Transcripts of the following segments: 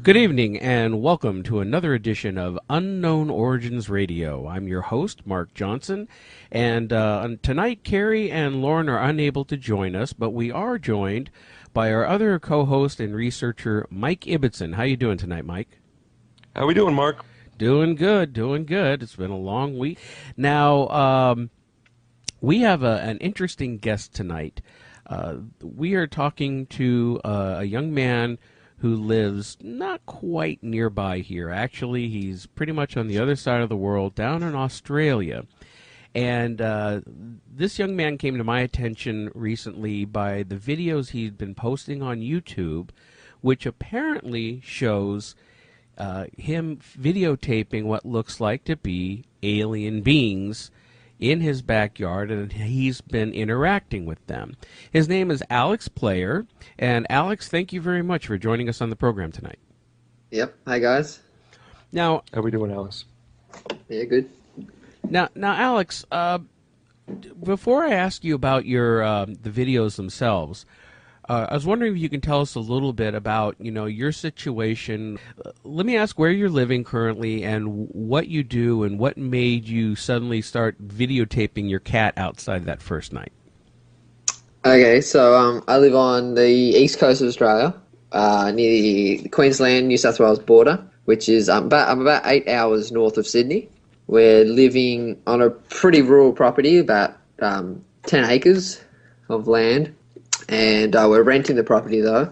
Good evening and welcome to another edition of Unknown Origins Radio. I'm your host, Mark Johnson, and tonight Carrie and Lauren are unable to join us, but we are joined by our other co-host and researcher, Mike Ibbotson. How you doing tonight, Mike? How we doing, Mark? Doing good, doing good. It's been a long week. Now, we have an interesting guest tonight. We are talking to a young man who lives not quite nearby here. Actually, he's pretty much on the other side of the world, down in Australia. And this young man came to my attention recently by the videos he'd been posting on YouTube, which apparently shows him videotaping what looks like to be alien beings in his backyard, and he's been interacting with them. His name is Alex Player, and Alex, thank you very much for joining us on the program tonight. Yep. Hi, guys. Now, How we doing, Alice? Yeah, good. now, Alex, before I ask you about your the videos themselves, I was wondering if you can tell us a little bit about, your situation. Let me ask where you're living currently and what you do and what made you suddenly start videotaping your cat outside that first night. Okay, so I live on the east coast of Australia, near the Queensland-New South Wales border, which is I'm about 8 hours north of Sydney. We're living on a pretty rural property, about 10 acres of land. And we're renting the property, though.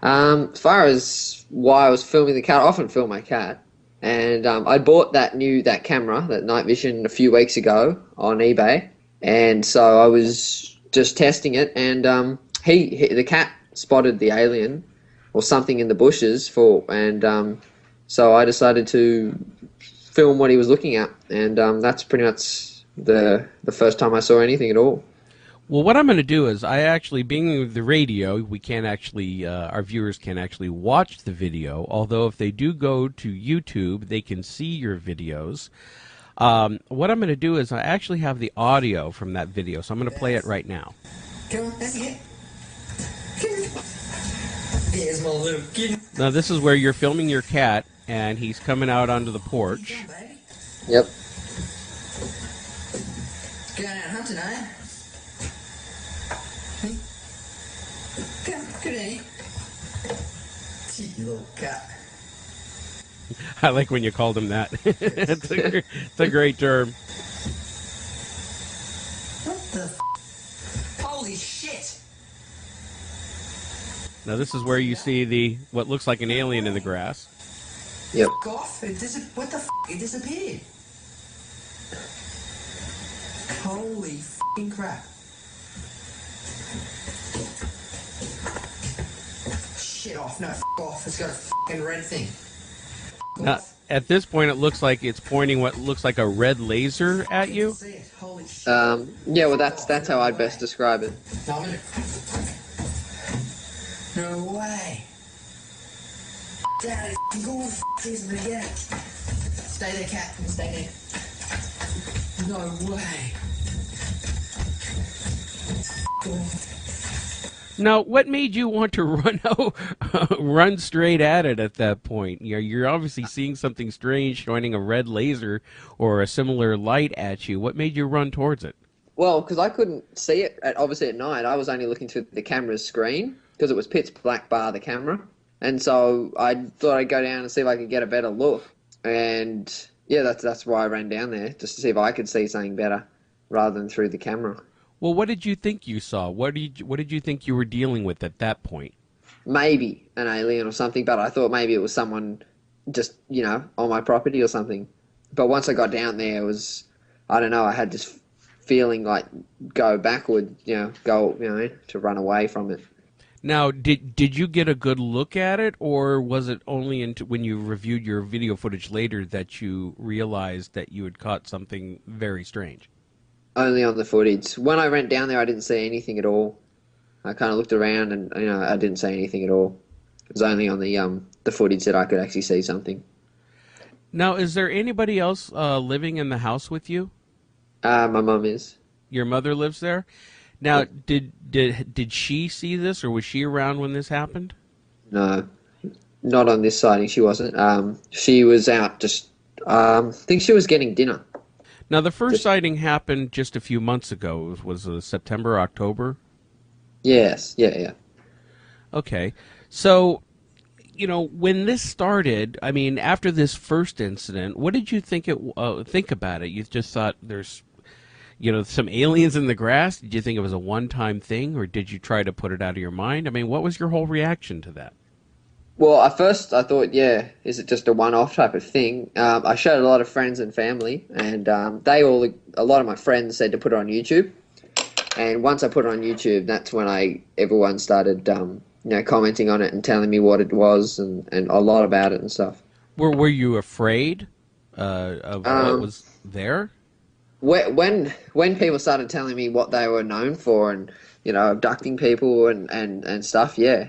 As far as why I was filming the cat, I often film my cat. And I bought that camera, that night vision, a few weeks ago on eBay. And so I was just testing it, and the cat spotted the alien or something in the bushes, so I decided to film what he was looking at. And that's pretty much the first time I saw anything at all. Well, what I'm going to do is, being the radio, we can't actually, our viewers can't actually watch the video, although if they do go to YouTube, they can see your videos. What I'm going to do is I actually have the audio from that video, so I'm going to play it right now. Come on, that's it. There's my little kid. Now, this is where you're filming your cat, and he's coming out onto the porch. Yep. Going out hunting, eh? Come, good day. Cheeky little cat. I like when you called him that. It's a great term. What the Holy shit! Now, this is where you see what looks like an alien in the grass. Yep. Fuck off! What the It disappeared. Holy fucking crap! Shit off! No, off! It's got a fucking red thing. Now, at this point, it looks like it's pointing what looks like a red laser at you. Holy shit! Yeah. Well, that's how I'd best describe it. No way! Dad, go and chase me again. Stay there, cat. Stay there. No way. Now, what made you want to run straight at it at that point? You're obviously seeing something strange, shining a red laser or a similar light at you. What made you run towards it? Well, because I couldn't see it, obviously at night. I was only looking through the camera's screen because it was pitch black bar the camera. And so I thought I'd go down and see if I could get a better look. And yeah, that's why I ran down there, just to see if I could see something better rather than through the camera. Well, what did you think you saw? What did you think you were dealing with at that point? Maybe an alien or something, but I thought maybe it was someone just, on my property or something. But once I got down there, I don't know, I had this feeling like go backward, to run away from it. Now, did you get a good look at it, or was it only when you reviewed your video footage later that you realized that you had caught something very strange? Only on the footage. When I went down there, I didn't see anything at all. I kind of looked around and I didn't see anything at all. It was only on the footage that I could actually see something. Now, is there anybody else living in the house with you? My mum is. Your mother lives there? Now, did she see this, or was she around when this happened? No. Not on this sighting, she wasn't. She was out just, I think she was getting dinner. Now, the first Just, sighting happened just a few months ago. Was September, October? yes, yeah, yeah. Okay. So, when this started, I mean, after this first incident, what did you think about it? You just thought there's, some aliens in the grass? Did you think it was a one-time thing, or did you try to put it out of your mind? I mean, what was your whole reaction to that? Well, at first I thought, yeah, is it just a one-off type of thing? I showed a lot of friends and family, and a lot of my friends said to put it on YouTube. And once I put it on YouTube, that's when everyone started, commenting on it and telling me what it was and a lot about it and stuff. Were you afraid of what Um, was there? when people started telling me what they were known for and abducting people and stuff, yeah,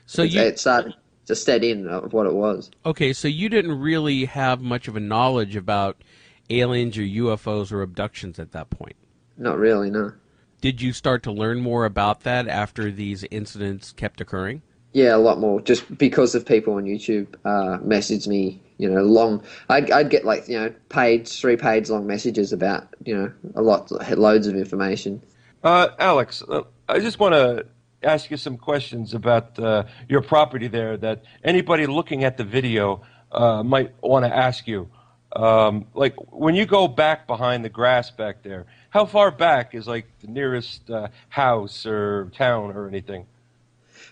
So it started to set in of what it was. okay, so you didn't really have much of a knowledge about aliens or UFOs or abductions at that point. Not really, no. Did you start to learn more about that after these incidents kept occurring? Yeah, a lot more. Just because of people on YouTube message me, long. I'd get like page 3 page long messages about loads of information. Alex, I just want to ask you some questions about your property there that anybody looking at the video might want to ask you. Like when you go back behind the grass back there, how far back is like the nearest house or town or anything?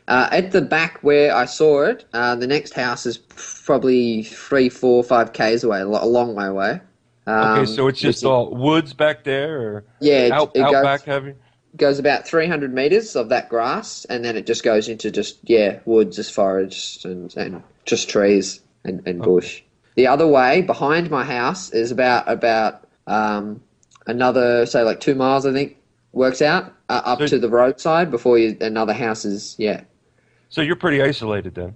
At the back where I saw it, the next house is probably 3, 4, 5 k's away, a long way away. Okay, so it's Which just all woods back there, or yeah, it out goes back heavy? goes about 300 meters of that grass, and then it just goes into just woods as forest and just trees and bush. The other way behind my house is about another say like 2 miles, I think, works out up So, to the roadside before another house is so you're pretty isolated then.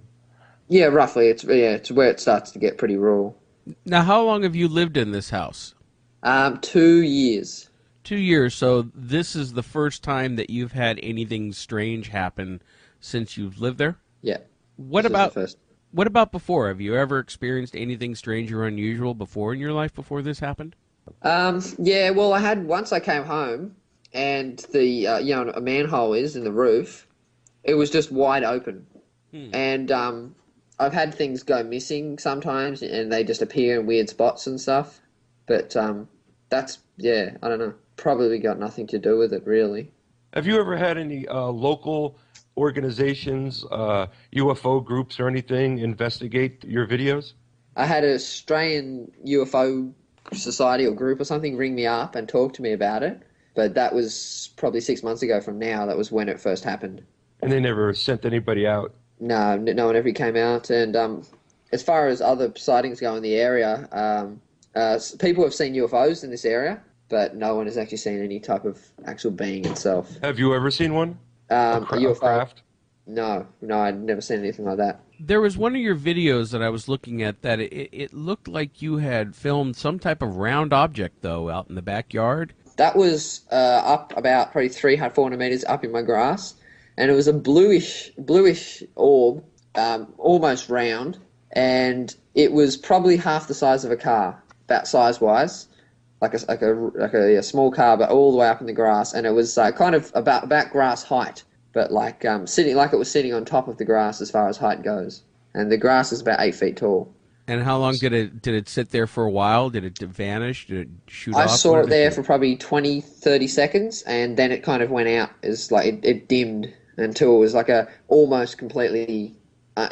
yeah, roughly it's where it starts to get pretty rural. Now, how long have you lived in this house? 2 years. 2 years. So this is the first time that you've had anything strange happen since you've lived there? Yeah, What this was the about first. what about before? Have you ever experienced anything strange or unusual before in your life before this happened? Yeah, well, I had once I came home and the a manhole is in the roof. It was just wide open, and I've had things go missing sometimes, and they just appear in weird spots and stuff. But that's I don't know. Probably got nothing to do with it, really. Have you ever had any local organizations, UFO groups, or anything investigate your videos? I had an Australian UFO society or group or something ring me up and talk to me about it, but that was probably 6 months ago from now. That was when it first happened. And they never sent anybody out. No, no one ever came out. And as far as other sightings go in the area, people have seen UFOs in this area, but no one has actually seen any type of actual being itself. Have you ever seen one? A A UFO? craft? No, I'd never seen anything like that. There was one of your videos that I was looking at that it looked like you had filmed some type of round object, though, out in the backyard. That was up about probably 300, 400 meters up in my grass, and it was a bluish orb, almost round, and it was probably half the size of a car, about size-wise, like a small car, but all the way up in the grass, and it was kind of about grass height, but like sitting like it was sitting on top of the grass as far as height goes, and the grass is about 8 feet tall. And how long did it sit there for a while? Did it vanish? Did it shoot I off? saw What it did there do? for probably 20, 30 seconds, and then it kind of went out. It's like it dimmed until it was like almost completely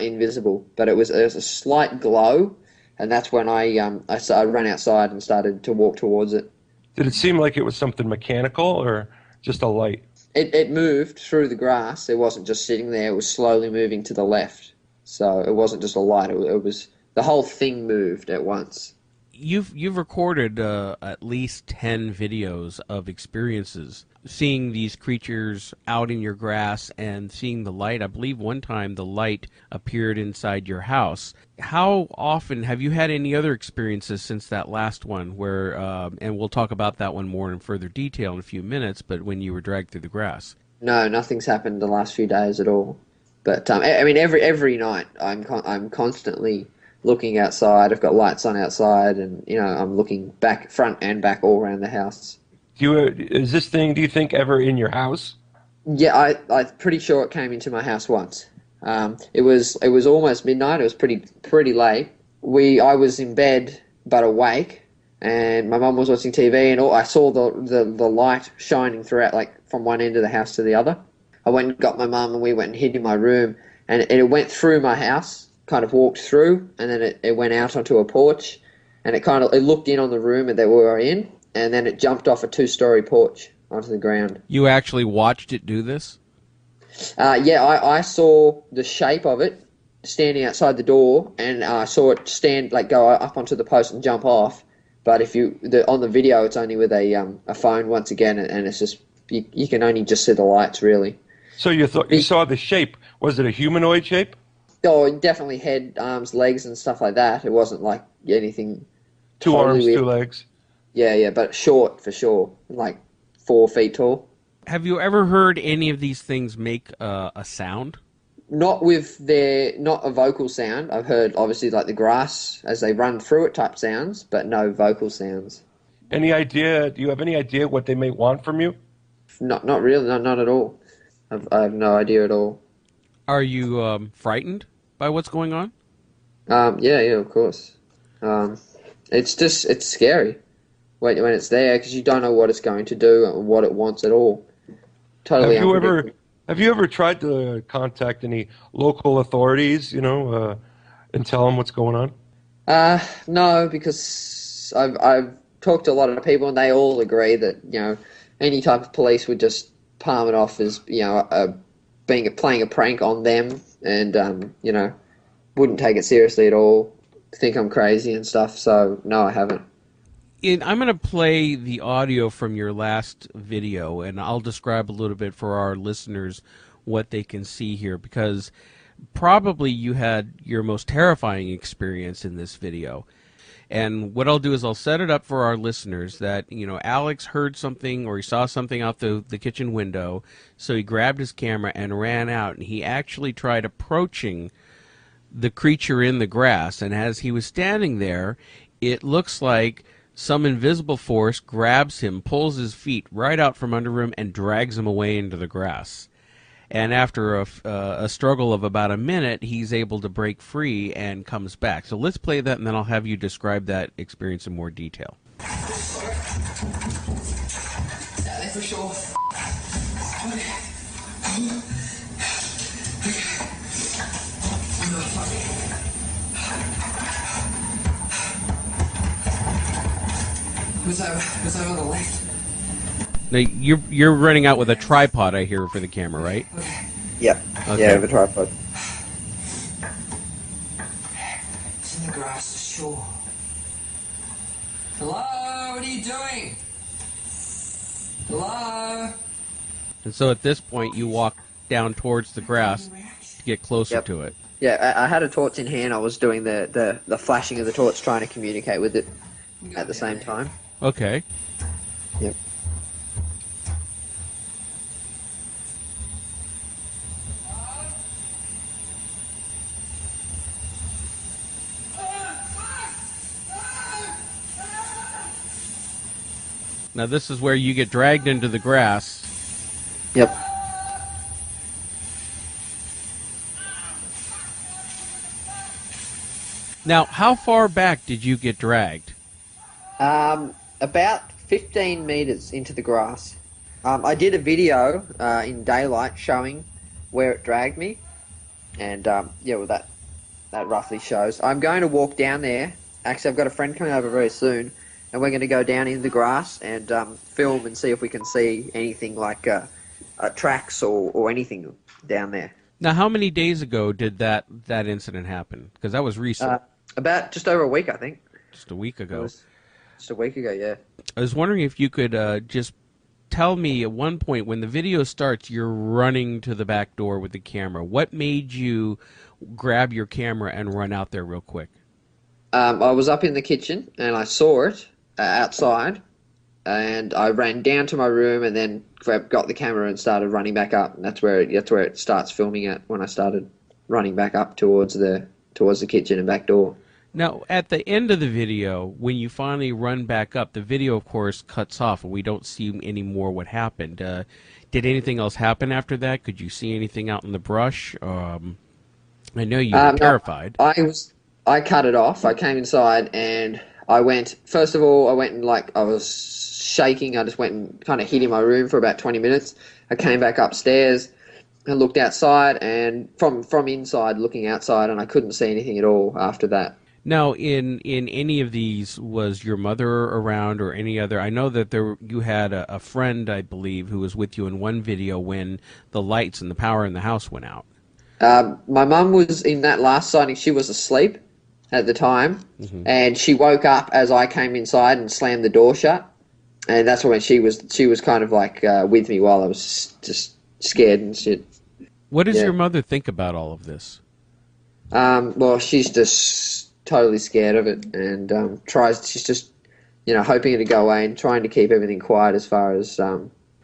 invisible. But there was a slight glow, and that's when I ran outside and started to walk towards it. Did it seem like it was something mechanical or just a light? It moved through the grass. It wasn't just sitting there. It was slowly moving to the left. So it wasn't just a light. It was the whole thing moved at once. You've recorded at least 10 videos of experiences seeing these creatures out in your grass and seeing the light. I believe one time the light appeared inside your house. How often have you had any other experiences since that last one where, and we'll talk about that one more in further detail in a few minutes, but when you were dragged through the grass? No, nothing's happened the last few days at all. But I mean, every night I'm constantly looking outside. I've got lights on outside, and I'm looking back, front and back, all around the house. Is this thing, do you think, ever in your house? Yeah, I'm pretty sure it came into my house once. It was almost midnight. It was pretty late. I was in bed but awake, and my mum was watching TV, and I saw the light shining throughout, like from one end of the house to the other. I went and got my mum, and we went and hid in my room, and it went through my house, kind of walked through, and then it went out onto a porch, and it looked in on the room that we were in, and then it jumped off a two-story porch onto the ground. You actually watched it do this? Yeah, I saw the shape of it standing outside the door, and I saw it go up onto the post and jump off. But on the video, it's only with a phone once again, and it's just you can only just see the lights really. So you saw the shape. Was it a humanoid shape? Oh, definitely head, arms, legs, and stuff like that. It wasn't like anything. Two totally arms, weird. two legs. Yeah, but short for sure, like 4 feet tall. Have you ever heard any of these things make a sound? Not not a vocal sound. I've heard obviously like the grass as they run through it type sounds, but no vocal sounds. Any idea? Do you have any idea what they may want from you? Not really. Not at all. I have no idea at all. Are you frightened by what's going on? Yeah, of course. It's scary when it's there because you don't know what it's going to do and what it wants at all. Totally unpredictable. Have you ever tried to contact any local authorities, and tell them what's going on? No, because I've talked to a lot of people and they all agree that any type of police would just palm it off as playing a prank on them, and wouldn't take it seriously at all. Think I'm crazy and stuff. So no, I haven't. I'm going to play the audio from your last video, and I'll describe a little bit for our listeners what they can see here, because probably you had your most terrifying experience in this video. And what I'll do is I'll set it up for our listeners that, Alex heard something or he saw something out the kitchen window, so he grabbed his camera and ran out, and he actually tried approaching the creature in the grass. And as he was standing there, it looks like some invisible force grabs him, pulls his feet right out from under him, and drags him away into the grass. And after a struggle of about a minute, he's able to break free and comes back. So let's play that, and then I'll have you describe that experience in more detail. Out there for sure. Okay. Was that on the left? Now you're running out with a tripod, I hear, for the camera, right? Okay. Yep. Okay. Yeah, with a tripod. It's in the grass, for sure. Hello? What are you doing? Hello? And so at this point, you walk down towards the grass to get closer Yep. to it. Yeah, I had a torch in hand. I was doing the flashing of the torch, trying to communicate with it at the same time. Okay. Yep. Now this is where you get dragged into the grass. Yep. Now, how far back did you get dragged? About 15 meters into the grass. I did a video in daylight showing where it dragged me, and that roughly shows. I'm going to walk down there. Actually, I've got a friend coming over very soon, and we're going to go down in the grass and film and see if we can see anything like tracks or anything down there. Now, how many days ago did that incident happen? Because that was recent. About just over a week, I think. Just a week ago. Just a week ago, yeah. I was wondering if you could just tell me at one point when the video starts, you're running to the back door with the camera. What made you grab your camera and run out there real quick? I was up in the kitchen and I saw it outside, and I ran down to my room and then got the camera and started running back up. And that's where it starts filming at, when I started running back up towards the kitchen and back door. Now, at the end of the video, when you finally run back up, the video, of course, cuts off, and we don't see any more what happened. Did anything else happen after that? Could you see anything out in the brush? I know you were No, terrified. I cut it off. I came inside and I went. First of all, I went and I was shaking. I just went and kind of hid in my room for about 20 minutes. I came back upstairs and looked outside, and from inside looking outside, and I couldn't see anything at all after that. Now, in any of these, was your mother around or any other? I know that you had a friend, I believe, who was with you in one video when the lights and the power in the house went out. My mum was in that last sighting. She was asleep at the time, and she woke up as I came inside and slammed the door shut. And that's when she was kind of with me while I was just scared and shit. What does your mother think about all of this? Well, she's just totally scared of it, and she's just, hoping it to go away and trying to keep everything quiet as far as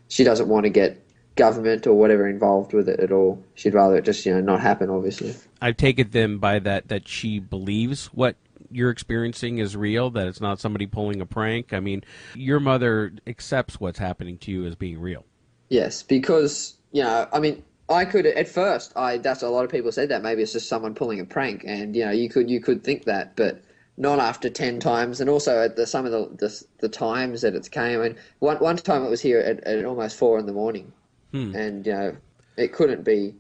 she doesn't want to get government or whatever involved with it at all. She'd rather it just, not happen, obviously. I take it then by that she believes what you're experiencing is real, that it's not somebody pulling a prank. I mean, your mother accepts what's happening to you as being real. Yes, because, I mean, I could at first. That's a lot of people said that maybe it's just someone pulling a prank, and you could think that, but not after 10 times, and also at some of the times that it came. I mean, one time it was here at almost 4 in the morning, and it couldn't be.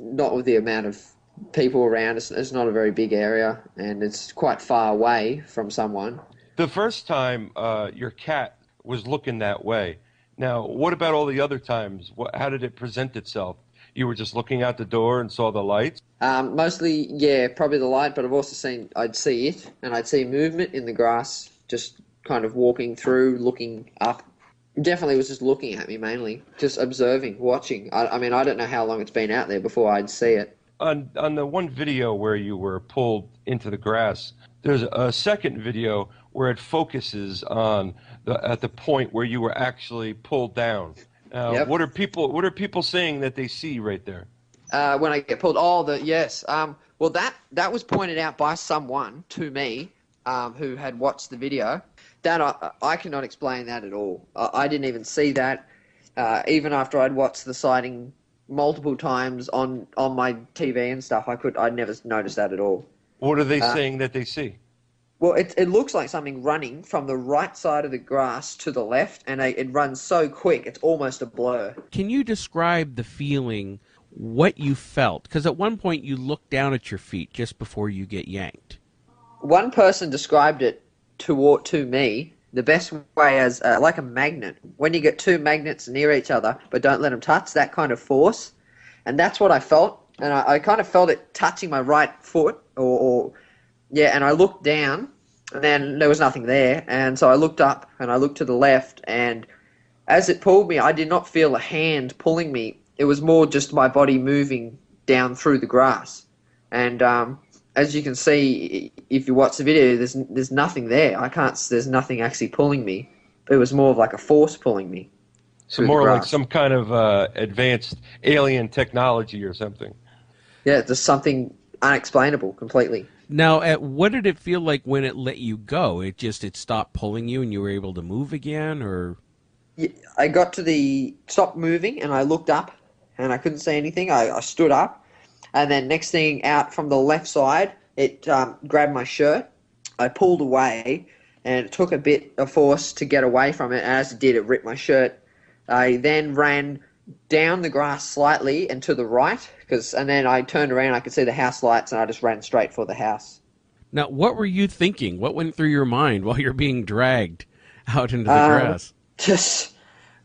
Not with the amount of people around. It's not a very big area, and it's quite far away from someone. The first time your cat was looking that way. Now, what about all the other times? How did it present itself? You were just looking out the door and saw the lights? Mostly, yeah, probably the light, but I've also I'd see it, and I'd see movement in the grass, just kind of walking through, looking up. Definitely was just looking at me mainly, just observing, watching. I mean, I don't know how long it's been out there before I'd see it. On the one video where you were pulled into the grass, there's a second video where it focuses on at the point where you were actually pulled down. Yep. What are people saying that they see right there? When I get pulled, yes. Well, that was pointed out by someone to me, who had watched the video. That I cannot explain that at all. I didn't even see that, even after I'd watched the sighting multiple times on my TV and stuff. I'd never noticed that at all. What are they saying that they see? Well, it looks like something running from the right side of the grass to the left, and it runs so quick, it's almost a blur. Can you describe the feeling, what you felt? Because at one point you look down at your feet just before you get yanked. One person described it to me the best way as like a magnet. When you get two magnets near each other but don't let them touch, that kind of force. And that's what I felt. And I kind of felt it touching my right foot, and I looked down, and then there was nothing there. And so I looked up, and I looked to the left, and as it pulled me, I did not feel a hand pulling me. It was more just my body moving down through the grass. And as you can see, if you watch the video, there's nothing there. There's nothing actually pulling me. It was more of like a force pulling me. So more like some kind of advanced alien technology or something. Yeah, there's something unexplainable completely. Now, what did it feel like when it let you go? It stopped pulling you and you were able to move again, or? Yeah, I got to stopped moving, and I looked up, and I couldn't see anything. I stood up, and then next thing, out from the left side, it grabbed my shirt. I pulled away, and it took a bit of force to get away from it, and as it did, it ripped my shirt. I then ran down the grass slightly and to the right, and then I turned around, I could see the house lights, and I just ran straight for the house. Now, what were you thinking? What went through your mind while you're being dragged out into the grass? Just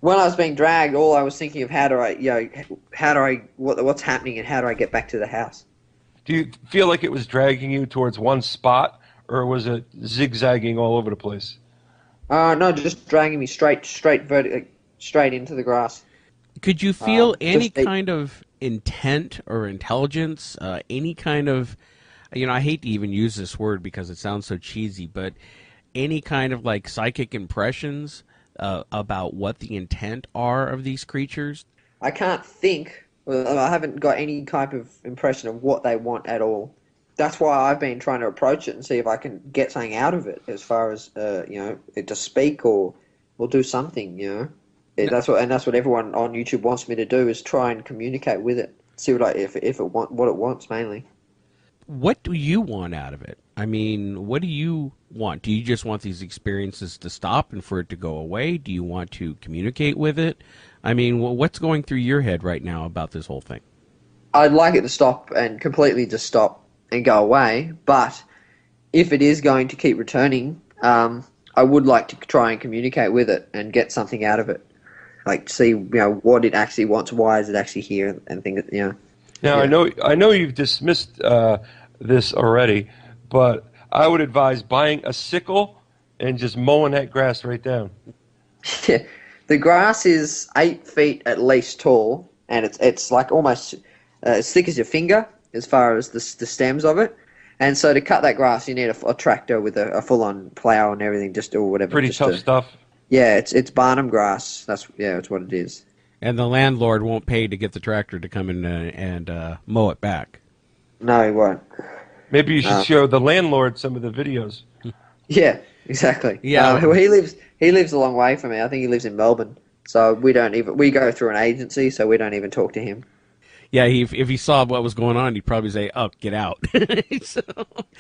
when I was being dragged, all I was thinking of what's happening and how do I get back to the house. Do you feel like it was dragging you towards one spot, or was it zigzagging all over the place? No, just dragging me straight into the grass. Could you feel any kind of intent or intelligence, any kind of, I hate to even use this word because it sounds so cheesy, but any kind of like psychic impressions about what the intent are of these creatures? I can't think. Well, I haven't got any type of impression of what they want at all. That's why I've been trying to approach it and see if I can get something out of it, as far as it to speak or do something. That's what everyone on YouTube wants me to do, is try and communicate with it, see what if it what it wants mainly. What do you want out of it? I mean, what do you want? Do you just want these experiences to stop and for it to go away? Do you want to communicate with it? I mean, what's going through your head right now about this whole thing? I'd like it to stop and completely just stop and go away, but if it is going to keep returning, I would like to try and communicate with it and get something out of it, like see what it actually wants, why is it actually here, and things. Now Yeah. I know you've dismissed this already, but I would advise buying a sickle and just mowing that grass right down. Yeah, the grass is 8 feet at least tall, and it's like almost as thick as your finger as far as the stems of it. And so to cut that grass, you need a tractor with a full-on plow and everything, just or whatever. Pretty just tough stuff. Yeah, it's Barnum grass. That's what it is. And the landlord won't pay to get the tractor to come in and mow it back. No, he won't. Maybe you should show the landlord some of the videos. Yeah, exactly. Yeah. Well, he lives a long way from me. I think he lives in Melbourne. So we go through an agency, so we don't even talk to him. Yeah, if he saw what was going on, he'd probably say, "Oh, get out." So,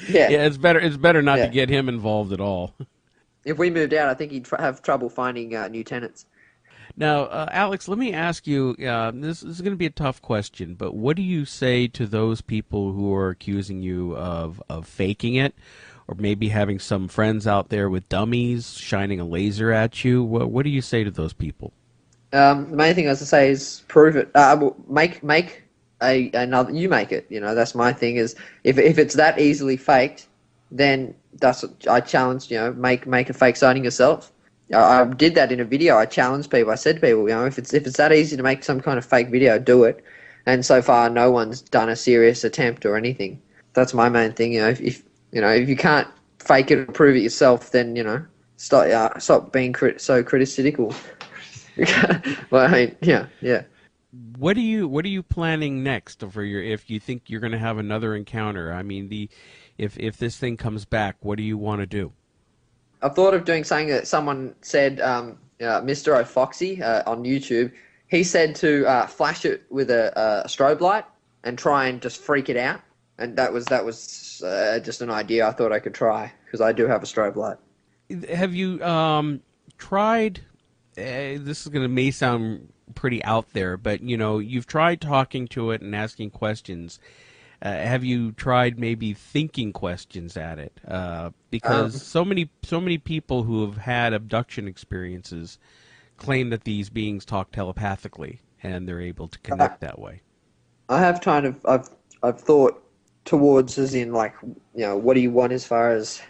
Yeah. yeah, it's better not Yeah. to get him involved at all. If we moved out, I think he'd have trouble finding new tenants. Now, Alex, let me ask you. This is going to be a tough question, but what do you say to those people who are accusing you of faking it, or maybe having some friends out there with dummies shining a laser at you? What do you say to those people? The main thing I was to say is prove it. Well, make another. You make it. That's my thing. Is if it's that easily faked, then I challenge. Make a fake sighting yourself. I did that in a video. I challenged people. I said to people, if it's that easy to make some kind of fake video, do it. And so far, no one's done a serious attempt or anything. That's my main thing. If you can't fake it or prove it yourself, then stop being so criticidical. Well, I mean, yeah. What are you planning next for if you think you're going to have another encounter? I mean, if this thing comes back, what do you want to do? I've thought of doing something that someone said, Mr. O'Foxy on YouTube. He said to flash it with a strobe light and try and just freak it out. And that was just an idea I thought I could try, because I do have a strobe light. Have you tried? This is going to may sound pretty out there, but you've tried talking to it and asking questions. Have you tried maybe thinking questions at it? Because so many people who have had abduction experiences claim that these beings talk telepathically and they're able to connect that way. I have kind of I've thought towards, as in, like, what do you want as far as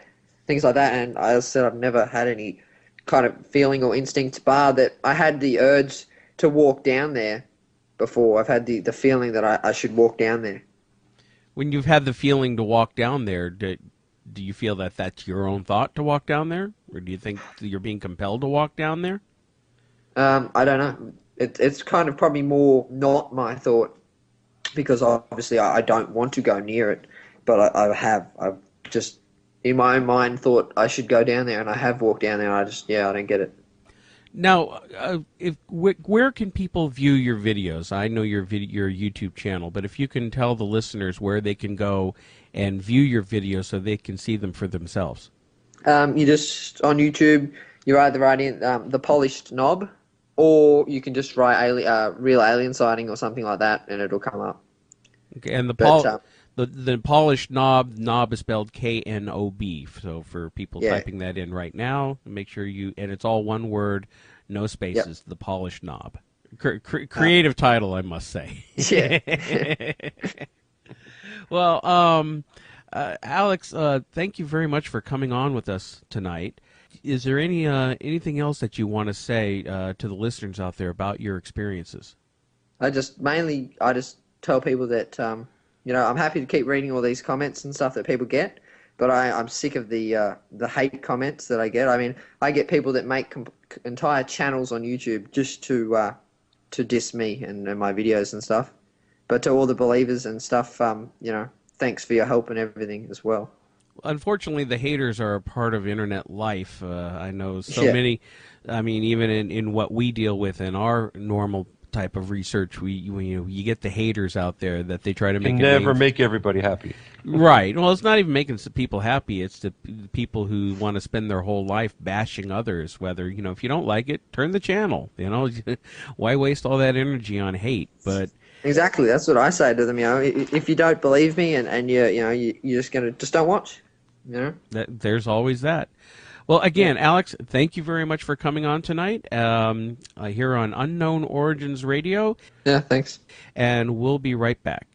things like that, and I said I've never had any kind of feeling or instinct, bar that I had the urge to walk down there before. I've had the feeling that I should walk down there. When you've had the feeling to walk down there, do you feel that that's your own thought to walk down there? Or do you think that you're being compelled to walk down there? I don't know. It's kind of probably more not my thought, because obviously I don't want to go near it, but I've just in my own mind thought I should go down there, and I have walked down there, and I don't get it. Now, where can people view your videos? I know your YouTube channel, but if you can tell the listeners where they can go and view your videos so they can see them for themselves. You just on YouTube, you either write in ThePolishedKnob, or you can just write real alien sighting or something like that, and it'll come up. Okay, and But, the polished knob is spelled KNOB. So for people Yeah. typing that in right now, make sure and it's all one word, no spaces. The polished knob. Creative title, I must say. Yeah. Well, Alex, thank you very much for coming on with us tonight. Is there anything else that you want to say to the listeners out there about your experiences? I just tell people that I'm happy to keep reading all these comments and stuff that people get, but I'm sick of the hate comments that I get. I mean, I get people that make entire channels on YouTube just to diss me and my videos and stuff. But to all the believers and stuff, thanks for your help and everything as well. Unfortunately, the haters are a part of internet life. I know so Yeah. many. I mean, even in what we deal with in our normal type of research, you get the haters out there that they try to make. Can a never name. make everybody happy. Right. Well, it's not even making people happy. It's the people who want to spend their whole life bashing others. Whether if you don't like it, turn the channel. Why waste all that energy on hate? But Exactly, that's what I say to them. If you don't believe me and you're just don't watch. there's always that. Well, again, Alex, thank you very much for coming on tonight here on Unknown Origins Radio, Yeah, thanks. and we'll be right back.